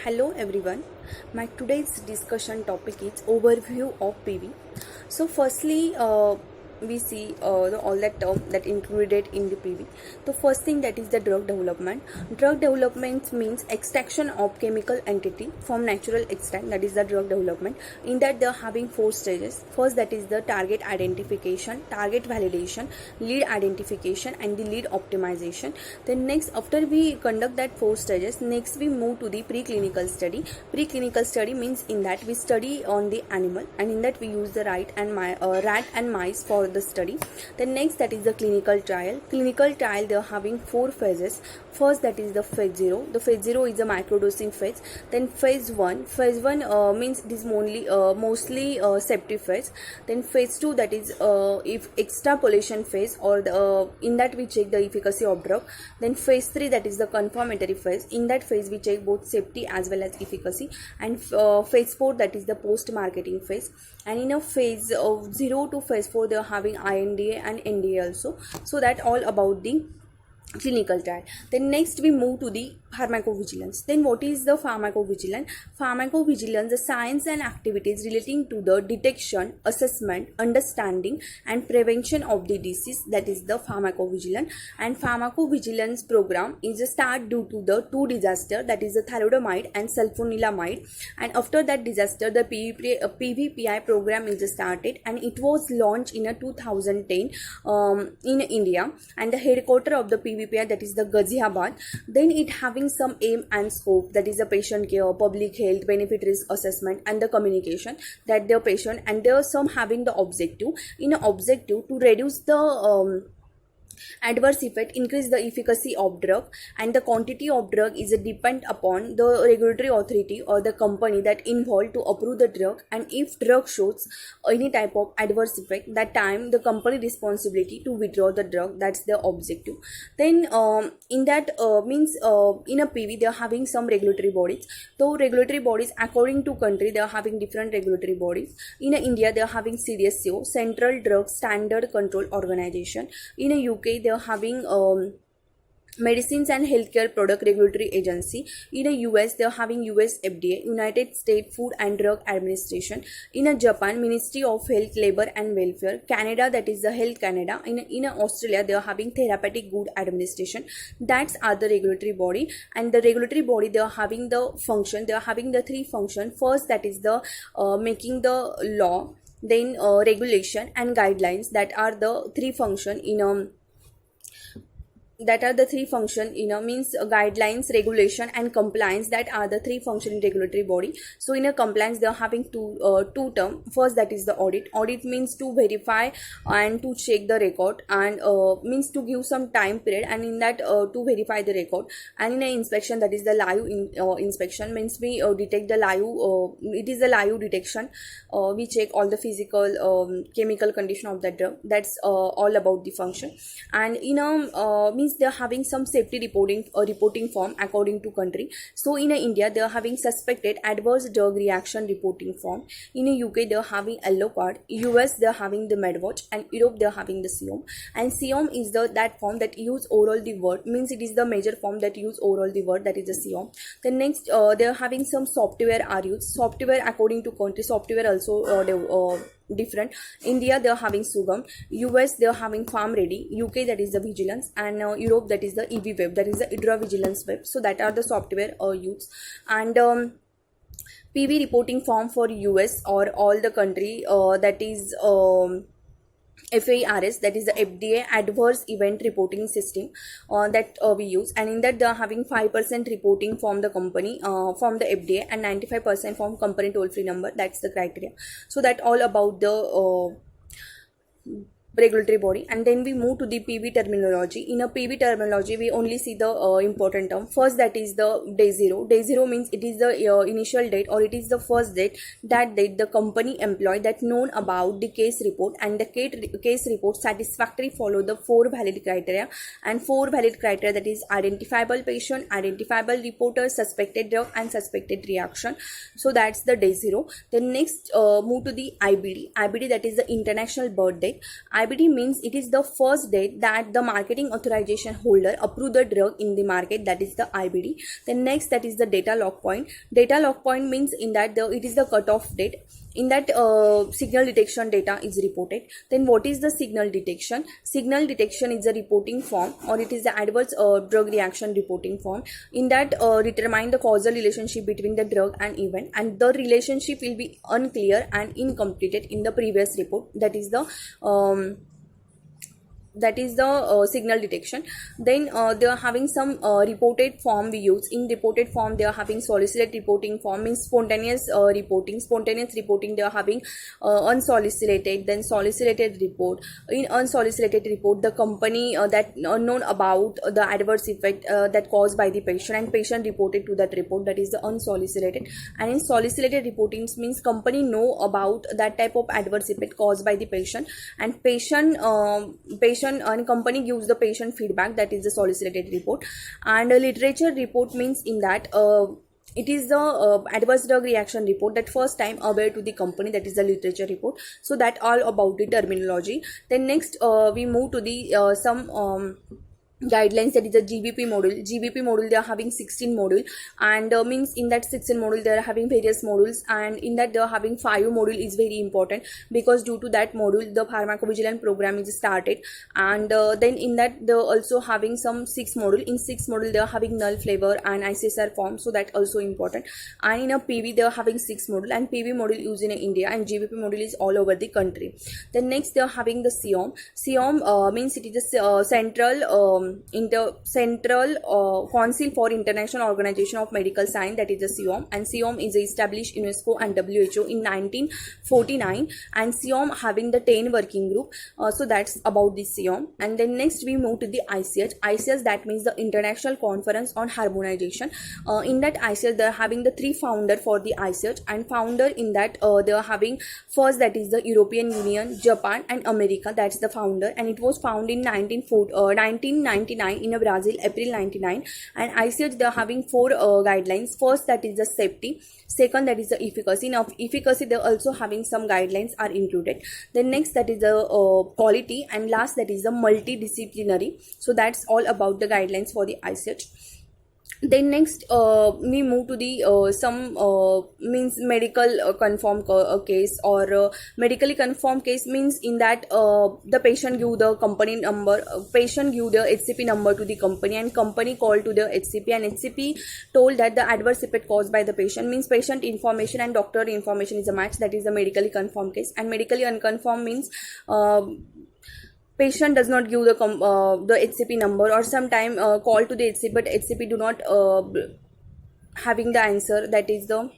Hello everyone. My today's discussion topic is overview of PV. So firstly, we see all that term that included in the PV. The first thing that is the drug development. Drug development means extraction of chemical entity from natural extract. That is the drug development. In that they are having four stages. First, that is the target identification, target validation, lead identification, and the lead optimization. Then next, after we conduct that four stages, next we move to the preclinical study. Preclinical study means in that we study on the animal, and in that we use the rat and mice for the study. Then next, that is the clinical trial. Clinical trial, they are having four phases. First, that is the phase 0. The phase 0 is the microdosing phase. Then phase 1. Phase 1 means it is mostly safety phase. Then phase 2, that is if extrapolation phase, or in that we check the efficacy of drug. Then phase 3, that is the confirmatory phase. In that phase we check both safety as well as efficacy. And phase 4, that is the post marketing phase. And in a phase of 0 to phase 4, they are having INDA and NDA also. So that all about the clinical trial. Then next we move to the pharmacovigilance. Then what is the pharmacovigilance? Pharmacovigilance, the science and activities relating to the detection, assessment, understanding and prevention of the disease, that is the pharmacovigilance. And pharmacovigilance program is a start due to the two disaster, that is the thalidomide and sulfonilamide. And after that disaster, the PVPI program is started, and it was launched in 2010 in India, and the headquarter of the PVPI, that is the Ghaziabad. Then it having some aim and scope, that is the patient care, public health, benefit risk assessment, and the communication that the patient, and there are some having the objective. In an objective to reduce the adverse effect, increase the efficacy of drug, and the quantity of drug is depend upon the regulatory authority or the company that involved to approve the drug. And if drug shows any type of adverse effect, that time the company responsibility to withdraw the drug. That's the objective. Then in that means in a PV they are having some regulatory bodies. Though regulatory bodies according to country, they are having different regulatory bodies. In India they are having CDSCO, Central Drug Standard Control Organization. In UK they are having Medicines and Healthcare Product Regulatory Agency. In US they are having US FDA, United States Food and Drug Administration. In Japan, Ministry of Health, Labor and Welfare. Canada, that is the Health Canada. In Australia they are having Therapeutic Good Administration. That's other regulatory body. And the regulatory body, they are having the function, they are having the three function. First, that is the making the law. Then regulation and guidelines, that are the three function in means guidelines, regulation and compliance. That are the three function in regulatory body. So in a compliance they are having two term. First, that is the audit. Audit means to verify and to check the record, and means to give some time period, and in that to verify the record. And in an inspection, that is the live inspection, means we detect the live it is the live detection. We check all the physical chemical condition of the drug. That's all about the function. And in means they are having some safety reporting form according to country. So in India they are having suspected adverse drug reaction reporting form. In UK they are having yellow card. US they are having the MedWatch, and Europe they are having the SIOM. And SIOM is that form that use overall the word, means it is the major form that use overall the word, that is the SIOM. The next they are having some software are used. Software according to country, software also different. India they are having Sugam, US they are having Farm Ready, UK that is the Vigilance, and Europe that is the EV Web, that is the IDRA Vigilance Web. So that are the software used. And PV reporting form for US or all the country, that is FARS, that is the FDA Adverse Event Reporting System that we use. And in that they are having 5% reporting from the company, from the FDA, and 95% from company toll free number. That's the criteria. So that all about the regulatory body. And then we move to the PV terminology. In a PV terminology we only see the important term. First, that is the day 0. Day 0 means it is the initial date, or it is the first date, that date the company employee that known about the case report, and the case report satisfactory follow the 4 valid criteria. And 4 valid criteria, that is identifiable patient, identifiable reporter, suspected drug and suspected reaction. So that's the day 0. Then next move to the IBD, that is the international birth date. IBD means it is the first date that the marketing authorization holder approve the drug in the market, that is the IBD. Then next, that is the data lock point. Data lock point means in that it is the cutoff date. In that signal detection data is reported. Then what is the signal detection? Signal detection is a reporting form, or it is the adverse drug reaction reporting form. In that determine the causal relationship between the drug and event, and the relationship will be unclear and incomplete in the previous report. That is the signal detection. Then they are having some reported form we use. In reported form, they are having solicited reporting form, means spontaneous reporting. Spontaneous reporting, they are having unsolicited, then solicited report. In unsolicited report, the company that known about the adverse effect that caused by the patient, and patient reported to that report, that is the unsolicited. And in solicited reporting means company know about that type of adverse effect caused by the patient, and patient and company gives the patient feedback, that is the solicited report. And a literature report means in that it is the adverse drug reaction report that first time aware to the company, that is the literature report. So that all about the terminology. Then next we move to the some guidelines, that is the GBP module. They are having 16 module, and means in that 16 module they are having various modules, and in that they are having 5 module is very important, because due to that module the pharmacovigilance program is started. And then in that they are also having some 6 module. In 6 module they are having null flavor and ICSR form, so that also important. And in a PV they are having 6 module, and PV module used in India, and GBP module is all over the country. Then next they are having the CIOM means it is the central Council for International Organization of Medical Science, that is the CIOM. And CIOM is established UNESCO and WHO in 1949, and CIOM having the 10 working group. So that's about the CIOM. And then next we move to the ICH, that means the International Conference on Harmonization. In that ICH they are having the 3 founder for the ICH, and founder in that they are having first, that is the European Union, Japan and America, that's the founder, and it was founded in 1999 in Brazil, April 99. And ICH they are having 4 guidelines. First, that is the safety. Second, that is the efficacy. Now efficacy they are also having some guidelines are included. Then next, that is the quality, and last, that is the multidisciplinary. So that's all about the guidelines for the ICH. Then next we move to the some means medical confirmed case, or medically confirmed case means in that the patient give the company number, patient give the HCP number to the company, and company call to the HCP, and HCP told that the adverse effect caused by the patient, means patient information and doctor information is a match, that is the medically confirmed case. And medically unconfirmed means patient does not give the HCP number, or sometime call to the HCP, but HCP do not having the answer, that is the